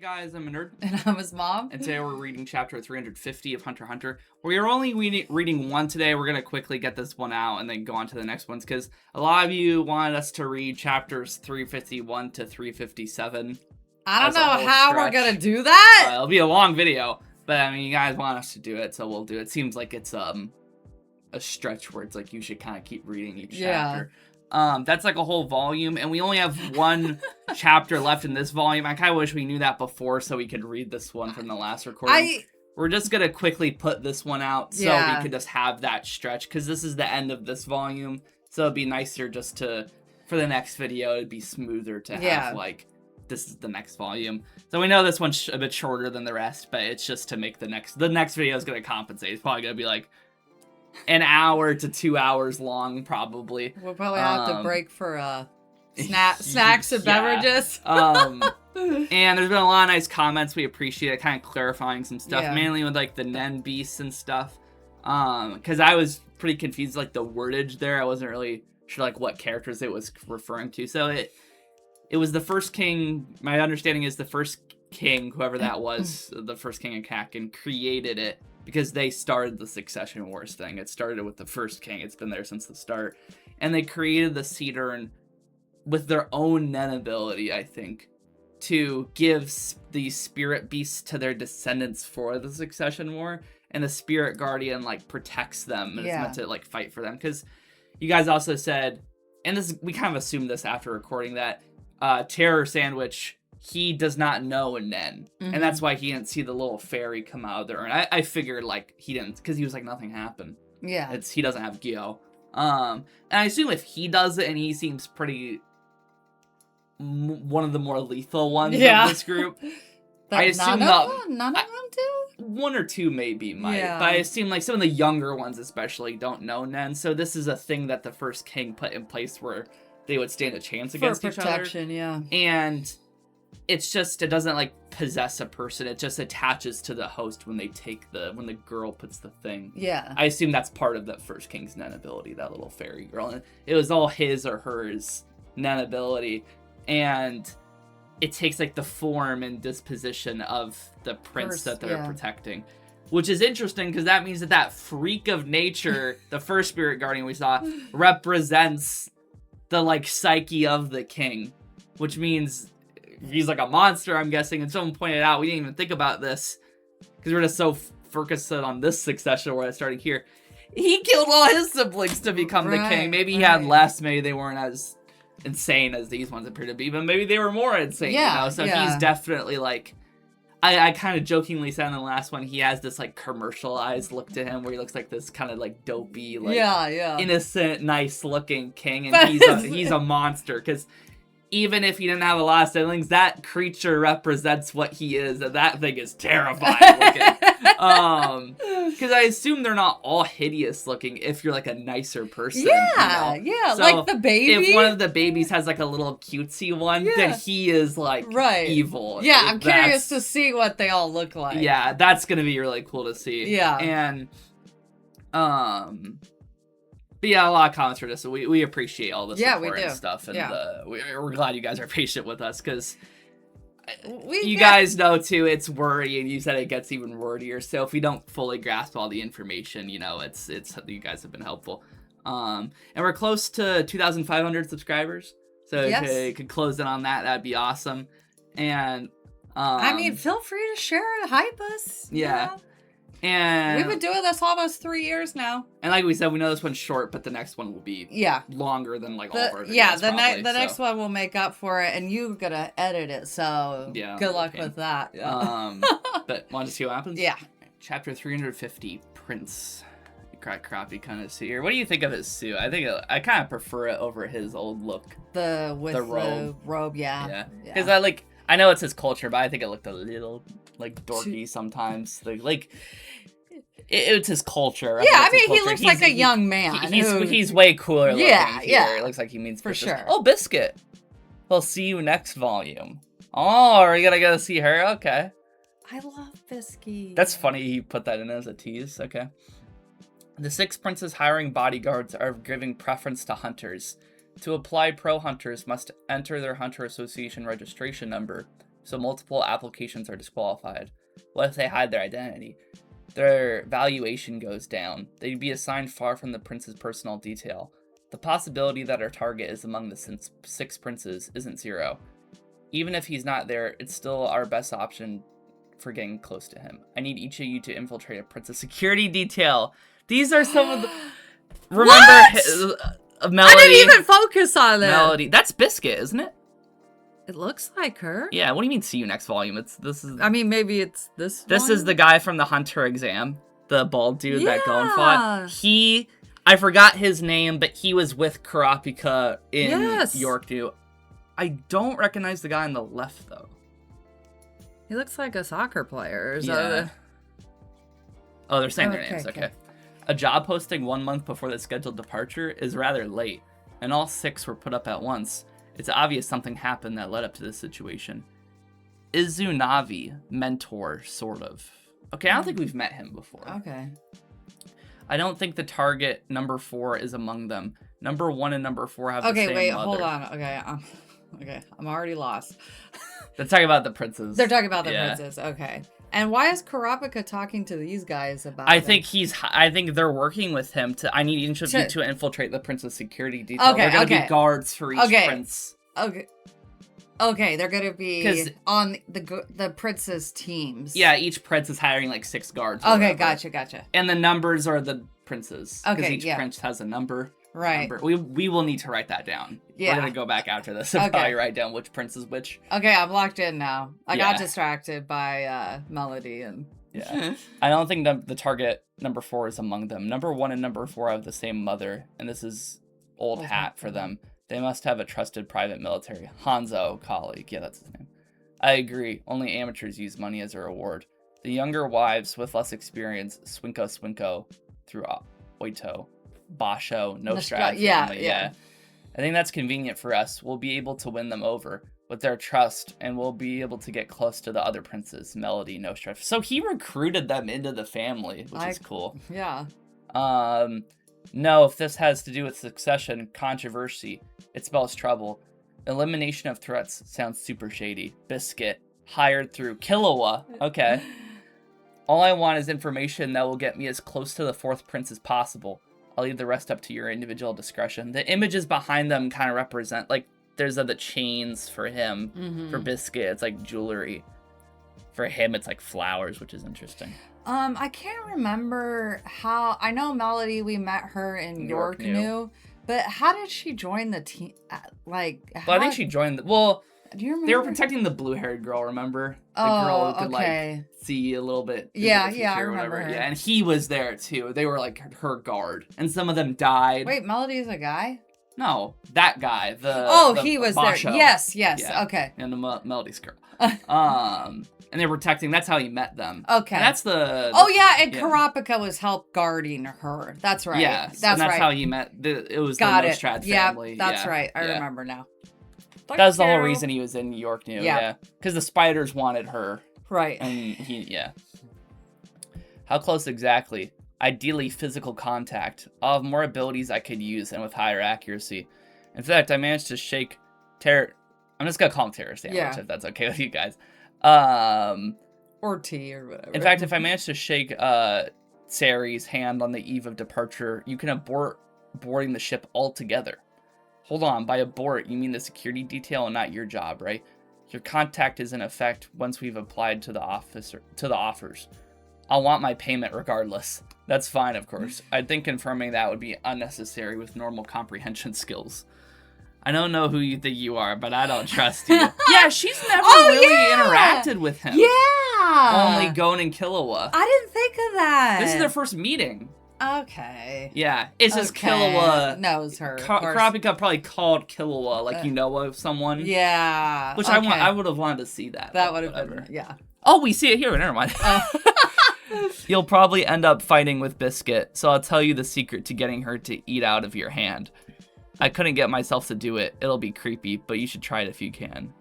Guys, I'm a nerd. And I'm his mom. And today we're reading chapter 350 of Hunter x Hunter. We are only reading one today. We're going to quickly get this one out and then go on to the next ones, because a lot of you wanted us to read chapters 351 to 357. I don't know how we're going to do that. It'll be a long video, but I mean, you guys want us to do it, so we'll do it. It seems like it's a stretch where it's like you should kind of keep reading each chapter. That's like a whole volume, and we only have one chapter left in this volume. I kind of wish we knew that before so we could read this one from the last recording. We're just going to quickly put this one out so we could just have that stretch, because this is the end of this volume, so it'd be nicer just to, for the next video, it'd be smoother to have, like, this is the next volume. So we know this one's a bit shorter than the rest, but it's just to make the next video is going to compensate. It's probably going to be like an hour to 2 hours long, probably. We'll probably have to break for snacks and beverages. And there's been a lot of nice comments. We appreciate it, kind of clarifying some stuff, mainly with like the Nen beasts and stuff. Because I was pretty confused, like the wordage there. I wasn't really sure like what characters it was referring to. So it was the first king. My understanding is the first king, whoever that was, the first king of Kakin, created it because they started the Succession Wars thing. It started with the first king. It's been there since the start. And they created the Cedar and with their own Nen ability, I think, to give these spirit beasts to their descendants for the Succession War. And the Spirit Guardian, like, protects them. And it's meant to, like, fight for them. Because you guys also said, and this we kind of assumed this after recording, that Terror Sandwich, he does not know a Nen. And that's why he didn't see the little fairy come out of there. And I figured, like, he didn't, because he was like, nothing happened. Yeah. He doesn't have Gyo. And I assume if he does it, and he seems pretty one of the more lethal ones of this group, I assume none of them do? One or two maybe might, but I assume like some of the younger ones especially don't know Nen. So this is a thing that the first king put in place where they would stand a chance against each other. For protection, And it's just, it doesn't like possess a person. It just attaches to the host when they when the girl puts the thing. Yeah. I assume that's part of that first king's Nen ability, that little fairy girl. And it was all his or hers Nen ability. And it takes like the form and disposition of the prince that they're protecting. Which is interesting because that means that freak of nature, the first spirit guardian we saw, represents the like psyche of the king. Which means he's like a monster, I'm guessing. And someone pointed out, we didn't even think about this because we're just so focused on this succession where I started here. He killed all his siblings to become the king. Maybe he had less, maybe they weren't as insane as these ones appear to be, but maybe they were more insane, you know? So he's definitely like, I kind of jokingly said in the last one, he has this like commercialized look to him where he looks like this kind of like dopey, like innocent, nice looking king, and he's a monster, because even if he didn't have a lot of siblings, that creature represents what he is, and that thing is terrifying looking. Because I assume they're not all hideous looking if you're like a nicer person. Yeah, you know? Yeah, so like the baby. If one of the babies has like a little cutesy one, then he is like evil. Yeah, I'm curious to see what they all look like. Yeah, that's gonna be really cool to see. Yeah. And but yeah, a lot of comments for this, so we appreciate all the support and stuff, and we're glad you guys are patient with us, because you guys know too, it's worry, and you said it gets even wordier, so if we don't fully grasp all the information, you know, it's you guys have been helpful. And we're close to 2,500 subscribers, so if you could close in on that, that'd be awesome. And I mean, feel free to share and hype us. Yeah. You know? And we've been doing this almost 3 years now. And like we said, we know this one's short, but the next one will be longer than like all of our videos. Yeah, the next one will make up for it, and you're gonna edit it, so good luck with that. But want to see what happens? Yeah. Chapter 350, Prince. Crappy kind of suit here. What do you think of his suit? I kind of prefer it over his old look. The robe, yeah. Because I know it's his culture, but I think it looked a little like dorky sometimes. Like it's his culture. Yeah, I mean, he looks like a young man. He's way cooler looking here. It looks like he means for sure. Oh, Biscuit. We'll see you next volume. Oh, are you gonna go see her? Okay. I love Biscuit. That's funny he put that in as a tease. Okay. The 6 princes hiring bodyguards are giving preference to hunters. To apply, pro hunters must enter their Hunter Association registration number so multiple applications are disqualified. What if they hide their identity? Their valuation goes down. They'd be assigned far from the prince's personal detail. The possibility that our target is among the 6 princes isn't zero. Even if he's not there, it's still our best option for getting close to him. I need each of you to infiltrate a prince's security detail. These are some of the... Remember Melody? I didn't even focus on it. Melody. That's Biscuit, isn't it? It looks like her. Yeah, what do you mean see you next volume? I mean, maybe it's this This volume? Is the guy from the Hunter exam. The bald dude that Gon fought. I forgot his name, but he was with Kurapika in Yorknew. I don't recognize the guy on the left, though. He looks like a soccer player. Oh, they're saying their names. Okay. A job posting 1 month before the scheduled departure is rather late, and all 6 were put up at once. It's obvious something happened that led up to this situation. Izunavi, mentor, sort of. Okay, I don't think we've met him before. Okay. I don't think the target number 4 is among them. Number 1 and number 4 have the same mother. Hold on. Okay, I'm already lost. They're talking about the princes. They're talking about the princes. Okay. And why is Kurapika talking to these guys about I think they're working with him to... I need each of you to infiltrate the prince's security detail. Okay, they're going to be guards for each prince. Okay, they're going to be on the prince's teams. Yeah, each prince is hiring like 6 guards. Okay, gotcha. And the numbers are the princes. Okay, because each prince has a number. Right. We will need to write that down. Yeah. We're going to go back after this and probably write down which prince is which. Okay, I'm locked in now. I got distracted by Melody and... Yeah. I don't think the target number 4 is among them. Number 1 and number 4 have the same mother, and this is old hat for them. They must have a trusted private military. Hanzo, colleague. Yeah, that's his name. I agree. Only amateurs use money as a reward. The younger wives with less experience, Swinko through Oito. Basho, Nostra. Yeah. I think that's convenient for us. We'll be able to win them over with their trust, and we'll be able to get close to the other princes, Melody, Nostra. So he recruited them into the family, which is cool. Yeah. No, if this has to do with succession, controversy, it spells trouble. Elimination of threats sounds super shady. Biscuit, hired through Killua. Okay. All I want is information that will get me as close to the 4th prince as possible. I'll leave the rest up to your individual discretion. The images behind them kind of represent, like, there's the chains for him. For Biscuit, it's like jewelry. For him, it's like flowers, which is interesting. I can't remember how... I know Melody, we met her in Yorknew, but how did she join the team? I think she joined... Do you remember? They were protecting the blue-haired girl, remember? The girl who could, like, see a little bit. Yeah, I remember her. Yeah, and he was there, too. They were, like, her guard. And some of them died. Wait, Melody's a guy? No, that guy. He was Basho. There. Yes, yeah, okay. And the Melody's girl. And they were protecting... That's how he met them. Okay. And that's the and Kurapika was help guarding her. That's right. Yeah, that's how he met... It was the Nostrad family. Yeah, that's right. I remember now. That was the whole reason he was in Yorknew, yeah. Because the spiders wanted her. Right. And How close exactly? Ideally, physical contact. I'll have more abilities I could use and with higher accuracy. In fact, I managed to shake I'm just going to call him Terror Sandwich, if that's okay with you guys. Or T or whatever. In fact, if I manage to shake Sari's hand on the eve of departure, you can abort boarding the ship altogether. Hold on, by abort, you mean the security detail and not your job, right? Your contact is in effect once we've applied to the offers. I'll want my payment regardless. That's fine, of course. I think confirming that would be unnecessary with normal comprehension skills. I don't know who you think you are, but I don't trust you. Yeah, she's never interacted with him. Yeah! Only Gon and Killua. I didn't think of that. This is their first meeting. Okay. Yeah, it's just Killua knows her. Kurapika probably called Killua, you know of someone. Yeah. Which I would have wanted to see that. That would have been, yeah. Oh, we see it here. Never mind. You'll probably end up fighting with Biscuit, so I'll tell you the secret to getting her to eat out of your hand. I couldn't get myself to do it. It'll be creepy, but you should try it if you can.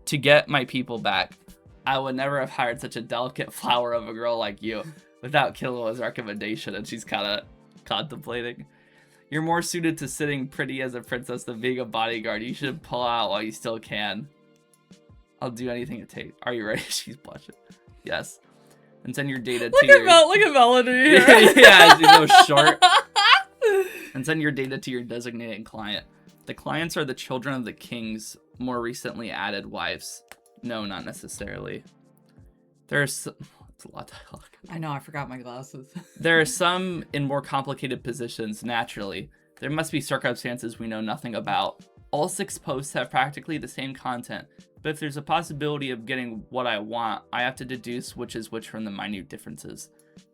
To get my people back, I would never have hired such a delicate flower of a girl like you. Without Killua's recommendation, and she's kind of contemplating. You're more suited to sitting pretty as a princess than being a bodyguard. You should pull out while you still can. I'll do anything it takes. Are you ready? She's blushing. Yes. And send your data look to your... Look at Melody here. Yeah, she's so short. And send your data to your designated client. The clients are the children of the king's more recently added wives. No, not necessarily. There's... It's a lot of dialogue. I know, I forgot my glasses. There are some in more complicated positions, naturally. There must be circumstances we know nothing about. All 6 posts have practically the same content, but if there's a possibility of getting what I want, I have to deduce which is which from the minute differences.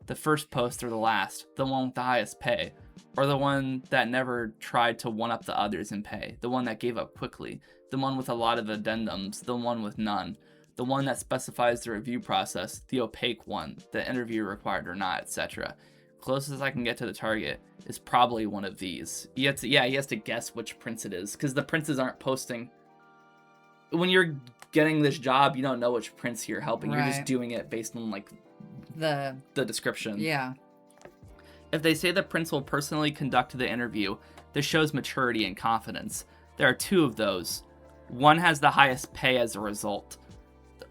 The first post or the last, the one with the highest pay, or the one that never tried to one-up the others in pay, the one that gave up quickly, the one with a lot of addendums, the one with none, the one that specifies the review process, the opaque one, the interview required or not, etc. Closest I can get to the target is probably one of these. He has to guess which prince it is, because the princes aren't posting. When you're getting this job, you don't know which prince you're helping. Right. You're just doing it based on, like, the description. Yeah. If they say the prince will personally conduct the interview, this shows maturity and confidence. There are 2 of those. One has the highest pay as a result.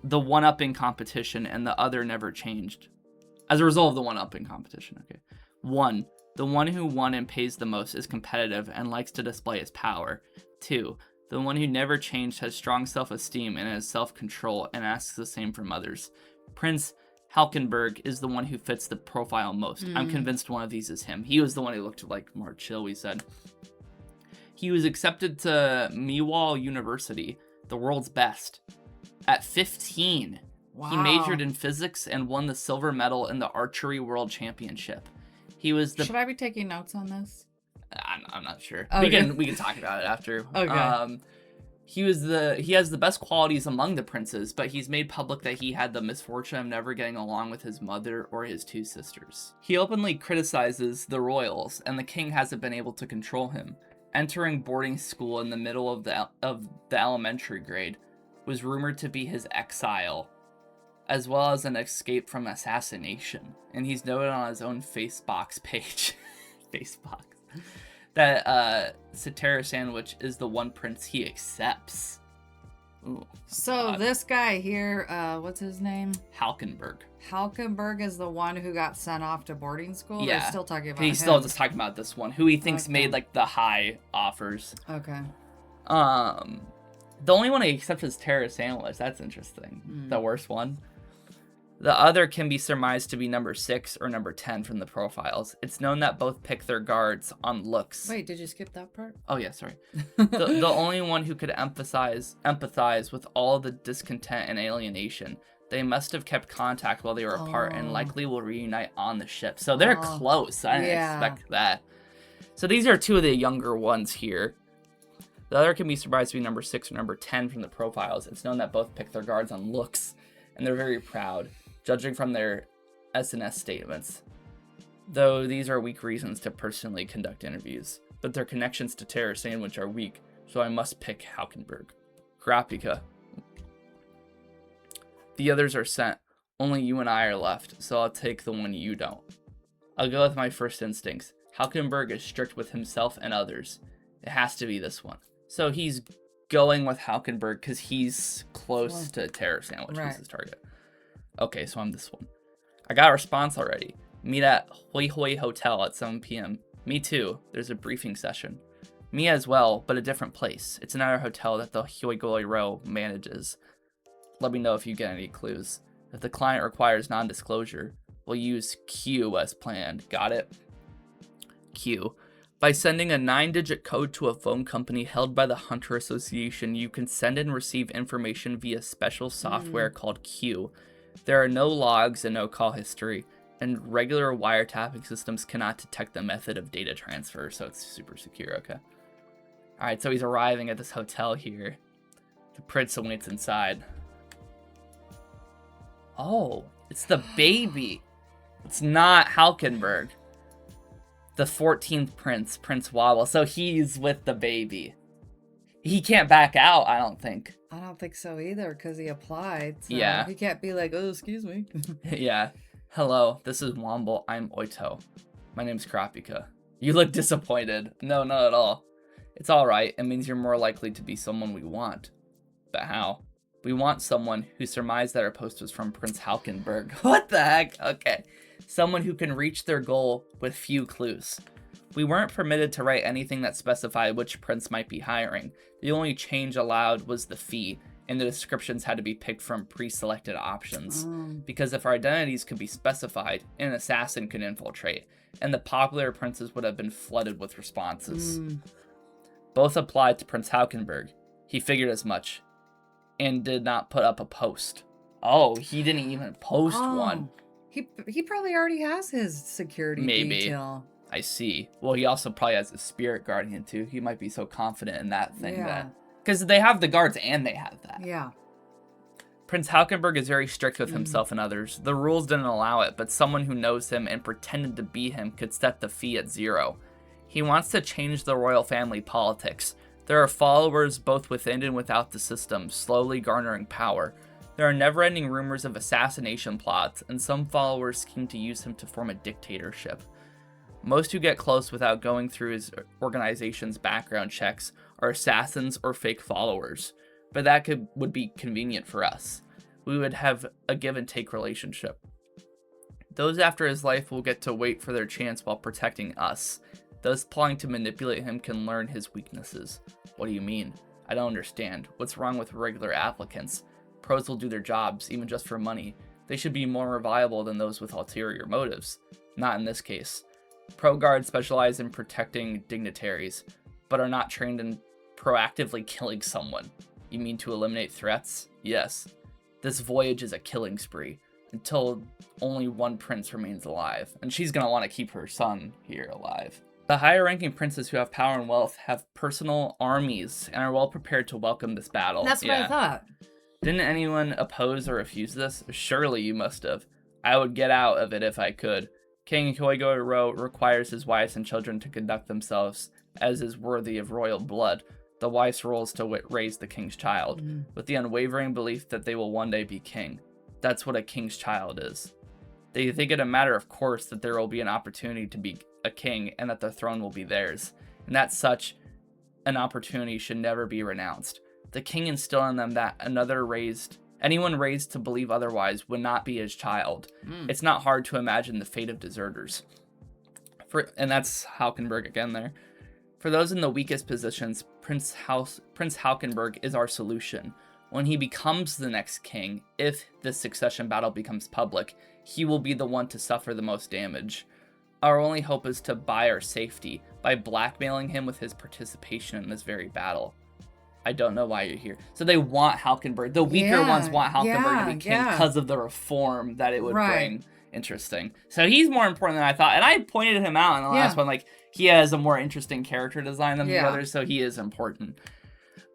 The one-upping competition, and the other never changed. As a result of the one-upping competition, okay. 1. The one who won and pays the most is competitive and likes to display his power. 2. The one who never changed has strong self-esteem and has self-control and asks the same from others. Prince Halkenberg is the one who fits the profile most. I'm convinced one of these is him. He was the one who looked like more chill, we said. He was accepted to Miwal University, the world's best. At 15, wow. He majored in physics and won the silver medal in the Archery World Championship. He was the... Should I be taking notes on this? I'm not sure. Okay. We can talk about it after. Okay. He has the best qualities among the princes, but he's made public that he had the misfortune of never getting along with his mother or his 2 sisters. He openly criticizes the royals, and the king hasn't been able to control him. Entering boarding school in the middle of the elementary grade was rumored to be his exile, as well as an escape from assassination. And he's noted on his own Facebox page, that Satara Sandwich is the one prince he accepts. Ooh, so God. This guy here, what's his name? Halkenberg. Halkenberg is the one who got sent off to boarding school? Yeah. They're still talking about He's him. still just talking about this one, who he thinks made, like, the high offers. Okay. The only one he accepts is Tara Sandwich. That's interesting. The worst one. The other can be surmised to be number 6 or number 10 from the profiles. It's known that both pick their guards on looks. Wait, did you skip that part? Oh, yeah, sorry. the only one who could empathize with all the discontent and alienation. They must have kept contact while they were apart and likely will reunite on the ship. So they're close. I didn't expect that. So these are 2 of the younger ones here. The other can be surprised to be number 6 or number 10 from the profiles. It's known that both pick their guards on looks, and they're very proud, judging from their SNS statements. Though these are weak reasons to personally conduct interviews, but their connections to Tara Sandwich are weak, so I must pick Halkenberg. Grapika. The others are sent. Only you and I are left, so I'll take the one you don't. I'll go with my first instincts. Halkenberg is strict with himself and others. It has to be this one. So he's going with Halkenberg because he's close to Tara Sandwich, right. Is his target. Okay, so I'm this one. I got a response already. Meet at Hoi Hoi Hotel at 7 p.m. Me too. There's a briefing session. Me as well, but a different place. It's another hotel that the Hoi Hoi Ro manages. Let me know if you get any clues. If the client requires non-disclosure, we'll use Q as planned. Got it? Q. By sending a 9-digit code to a phone company held by the Hunter Association, you can send and receive information via special software called Q. There are no logs and no call history, and regular wiretapping systems cannot detect the method of data transfer, so it's super secure, okay. Alright, so he's arriving at this hotel here. The prince waits inside. Oh, it's the baby. It's not Halkenberg. The 14th prince, Prince Wobble. So he's with the baby. He can't back out, I don't think. I don't think so either, because he applied. So yeah. He can't be like, oh, excuse me. Yeah. Hello, this is Womble. I'm Oito. My name's Krapika. You look disappointed. No, not at all. It's alright. It means you're more likely to be someone we want. But how? We want someone who surmised that our post was from Prince Halkenberg. What the heck? Okay. Someone who can reach their goal with few clues. We weren't permitted to write anything that specified which prince might be hiring. The only change allowed was the fee, and the descriptions had to be picked from pre-selected options. Because if our identities could be specified, an assassin could infiltrate, and the popular princes would have been flooded with responses. Both applied to Prince Halkenberg. He figured as much, and did not put up a post. Oh, he didn't even post one. He probably already has his security detail. I see. Well, he also probably has a spirit guardian too. He might be so confident in that thing that... Because they have the guards and they have that. Yeah. Prince Halkenberg is very strict with himself and others. The rules didn't allow it, but someone who knows him and pretended to be him could set the fee at 0. He wants to change the royal family politics. There are followers both within and without the system, slowly garnering power. There are never-ending rumors of assassination plots, and some followers scheme to use him to form a dictatorship. Most who get close without going through his organization's background checks are assassins or fake followers, but that would be convenient for us. We would have a give-and-take relationship. Those after his life will get to wait for their chance while protecting us. Those plotting to manipulate him can learn his weaknesses. What do you mean? I don't understand. What's wrong with regular applicants? Pros will do their jobs, even just for money. They should be more viable than those with ulterior motives. Not in this case. Pro guards specialize in protecting dignitaries, but are not trained in proactively killing someone. You mean to eliminate threats? Yes. This voyage is a killing spree, until only one prince remains alive, and she's gonna want to keep her son here alive. The higher-ranking princes who have power and wealth have personal armies and are well prepared to welcome this battle. That's what I thought. Didn't anyone oppose or refuse this? Surely you must have. I would get out of it if I could. King Koigo requires his wives and children to conduct themselves as is worthy of royal blood. The wife's role is to raise the king's child, with the unwavering belief that they will one day be king. That's what a king's child is. They think it a matter of course that there will be an opportunity to be a king and that the throne will be theirs, and that such an opportunity should never be renounced. The king instilled in them that anyone raised to believe otherwise would not be his child. It's not hard to imagine the fate of deserters. And that's Halkenberg again there. For those in the weakest positions, Prince Halkenberg is our solution. When he becomes the next king, if this succession battle becomes public, he will be the one to suffer the most damage. Our only hope is to buy our safety by blackmailing him with his participation in this very battle. I don't know why you're here. So they want Halkenberg. The weaker ones want Halkenberg to be king because of the reform that it would bring. Interesting. So he's more important than I thought. And I pointed him out in the last one. Like, he has a more interesting character design than the others, so he is important.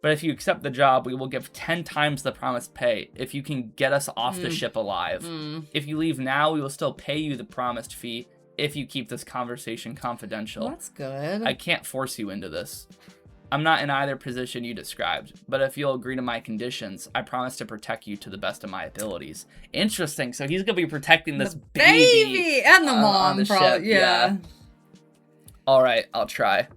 But if you accept the job, we will give 10 times the promised pay if you can get us off the ship alive. If you leave now, we will still pay you the promised fee if you keep this conversation confidential. That's good. I can't force you into this. I'm not in either position you described, but if you'll agree to my conditions, I promise to protect you to the best of my abilities. Interesting. So he's going to be protecting this baby and the mom, probably. Yeah. All right, I'll try.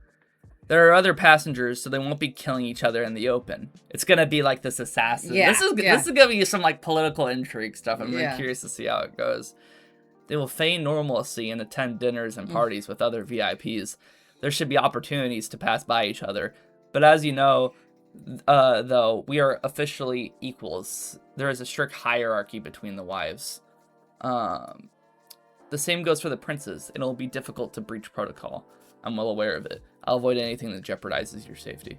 There are other passengers, so they won't be killing each other in the open. It's going to be like this assassin. This is going to be some like political intrigue stuff. I'm really curious to see how it goes. They will feign normalcy and attend dinners and parties with other VIPs. There should be opportunities to pass by each other. But as you know, though, we are officially equals. There is a strict hierarchy between the wives. The same goes for the princes. It'll be difficult to breach protocol. I'm well aware of it. I'll avoid anything that jeopardizes your safety.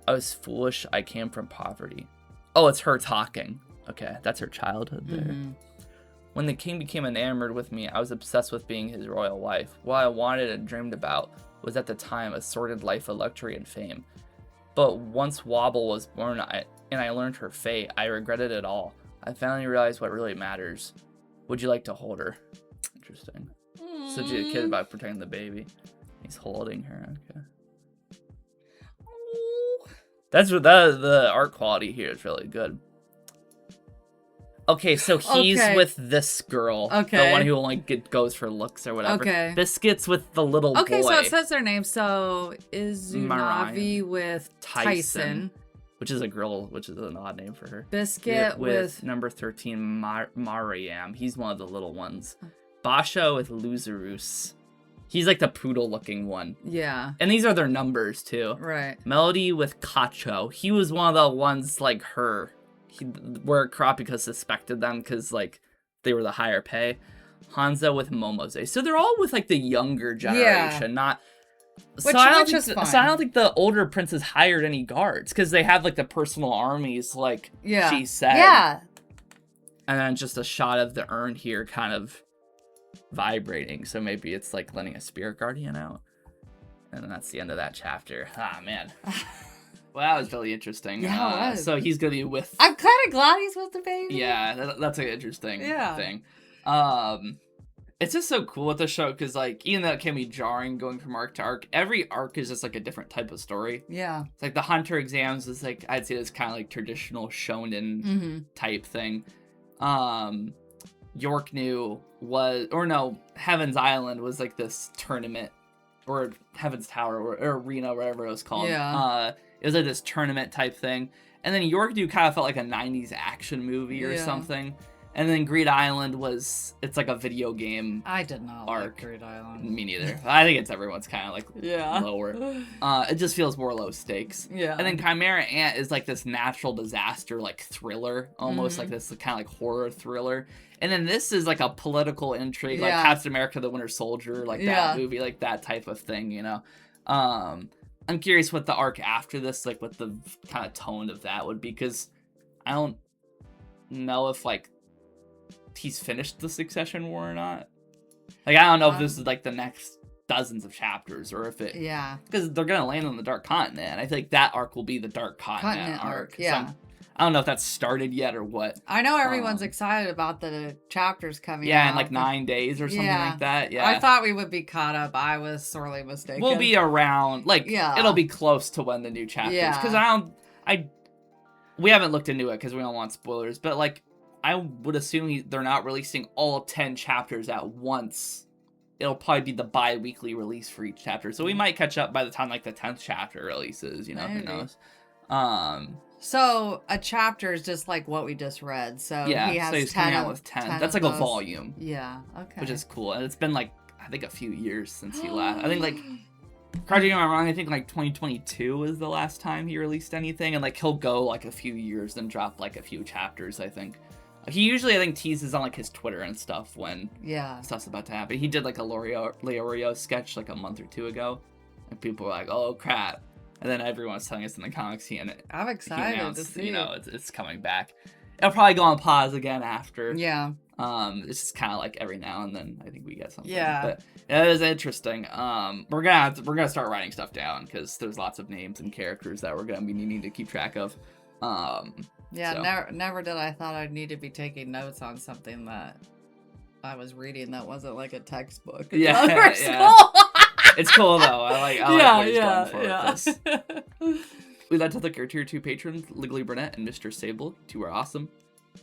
I was foolish. I came from poverty. Oh, it's her talking. Okay, that's her childhood there. When the king became enamored with me, I was obsessed with being his royal wife. What I wanted and dreamed about was at the time a sordid life of luxury and fame. But once Wobble was born and I learned her fate, I regretted it all. I finally realized what really matters. Would you like to hold her? Interesting. So she's a kid about protecting the baby. He's holding her. Okay. That's what the art quality here is really good. Okay, so he's with this girl. Okay. The one who only goes for looks or whatever. Okay. Biscuit's with the little boy. Okay, so it says their name. So Izunavi with Tyson. which is a girl, which is an odd name for her. Biscuit with number 13, Mariam. He's one of the little ones. Basha with Luzarus. He's like the poodle-looking one. Yeah. And these are their numbers, too. Right. Melody with Kacho. He was one of the ones like her. Where Kurapika suspected them because, like, they were the higher pay. Hanzo with Momose. So they're all with, like, the younger generation, not... Which is fine. So I don't think the older princes hired any guards because they have, like, the personal armies, like she said. Yeah. And then just a shot of the urn here kind of vibrating. So maybe it's, like, letting a spirit guardian out. And then that's the end of that chapter. Ah, man. Well, that was really interesting. Yeah, it was. So he's going to be with... I'm kind of glad he's with the baby. Yeah, that's an interesting thing. It's just so cool with the show because, like, even though it can be jarring going from arc to arc, every arc is just, like, a different type of story. Yeah. It's like the Hunter exams is, like, I'd say it's kind of like traditional shonen type thing. Yorknew was... Or no, Heaven's Island was, like, this tournament. Or Heaven's Tower or Arena, whatever it was called. Yeah. It was like this tournament type thing. And then Yorknew kind of felt like a 90s action movie or something. And then Greed Island it's like a video game. I did not arc. like Greed Island. Me neither. I think it's everyone's kind of like lower. It just feels more low stakes. Yeah. And then Chimera Ant is like this natural disaster, like thriller, almost like this kind of like horror thriller. And then this is like a political intrigue, like Captain America: The Winter Soldier, like that movie, like that type of thing, you know. I'm curious what the arc after this, like what the kind of tone of that would be, because I don't know if like he's finished the Succession War or not. Like I don't know if this is like the next dozens of chapters or if it because they're gonna land on the Dark Continent. I think that arc will be the Dark Continent arc. Yeah. So I don't know if that's started yet or what. I know everyone's excited about the chapters coming out. Yeah, in like 9 days or something like that. Yeah. I thought we would be caught up. I was sorely mistaken. We'll be around, like, it'll be close to when the new chapters. Because we haven't looked into it because we don't want spoilers, but like, I would assume they're not releasing all 10 chapters at once. It'll probably be the bi-weekly release for each chapter. So we might catch up by the time like the 10th chapter releases, you know, Maybe. Who knows. So a chapter is just like what we just read. So he has he's 10 coming out with 10. That's like a volume. Yeah, okay. Which is cool. And it's been like, I think a few years since he last. I think like, correct me if I'm wrong, I think like 2022 was the last time he released anything. And like he'll go like a few years and drop like a few chapters, I think. He usually, I think, teases on like his Twitter and stuff when stuff's about to happen. He did like a Leorio sketch like a month or two ago. And people were like, oh crap. And then everyone's telling us in the comics I'm excited to see. You know, it's coming back. It'll probably go on pause again after. Yeah. It's just kind of like every now and then I think we get something. Yeah. But it is interesting. We're gonna start writing stuff down because there's lots of names and characters that we're gonna be needing to keep track of. Never did I thought I'd need to be taking notes on something that I was reading that wasn't like a textbook. Yeah. School. It's cool though. I like what he's going for with this. We'd like to thank our tier 2 patrons, Legally Burnett and Mr. Sable. 2 are awesome.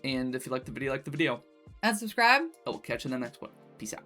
And if you like the video, like the video. And subscribe. I will catch you in the next one. Peace out.